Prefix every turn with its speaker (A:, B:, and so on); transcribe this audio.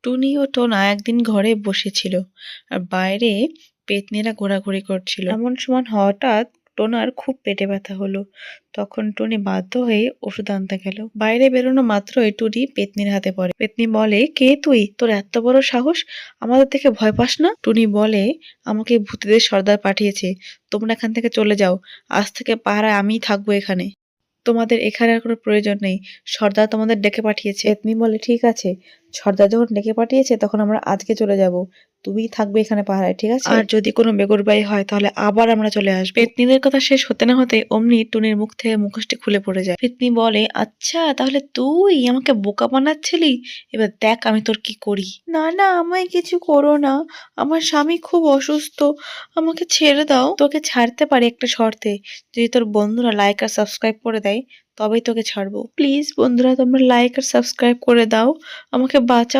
A: টুনি ও টোনা একদিন ঘরে বসেছিল আর বাইরে পেতনিরা ঘোরাঘুরি করছিল। এমন সময় হঠাৎ টোনার খুব পেটে ব্যথা হলো। তখন টুনি বাধ্য হয়ে ওষুধ আনতে গেল। বাইরে বেরোনো মাত্রই টুনি পেতনির হাতে পড়ে। পেতনি বলে, কে তুই? তোর এত বড় সাহস, আমাদের দেখে ভয় পাস না? টুনি বলে, আমাকে ভূতেদের সর্দার পাঠিয়েছে, তোমরা এখান থেকে চলে যাও, আজ থেকে পাহারায় আমিই থাকবো এখানে, তোমাদের এখানে আর কোনো প্রয়োজন নেই, সর্দার তোমাদের ডেকে পাঠিয়েছে। পেতনি বলে, ঠিক আছে, সর্দার যখন ডেকে পাঠিয়েছে তখন আমরা আজকে চলে যাব, তুমিই থাকবে এখানে পাহারায়, ঠিক আছে? আর যদি কোনো বেগরবাই হয় তাহলে আবার আমরা চলে আসবো। পেতনিদের কথা শেষ হতে না হতে অমনি টুনির মুখ থেকে মুখোশটি খুলে পড়ে যায়। পেতনি বলে, আচ্ছা তাহলে তুই আমাকে বোকা বানাচ্ছিলি, এবার দেখ আমি তোর কি করি। না না, আমায় কিছু করো না, আমার স্বামী খুব অসুস্থ, আমাকে ছেড়ে দাও। তোকে ছাড়তে পারি একটা শর্তে, যদি তোর বন্ধুরা লাইক আর সাবস্ক্রাইব করে দেয় তবেই তোকে ছাড়বো। প্লিজ বন্ধুরা, তোমরা লাইক আর সাবস্ক্রাইব করে দাও, আমাকে বাঁচাও।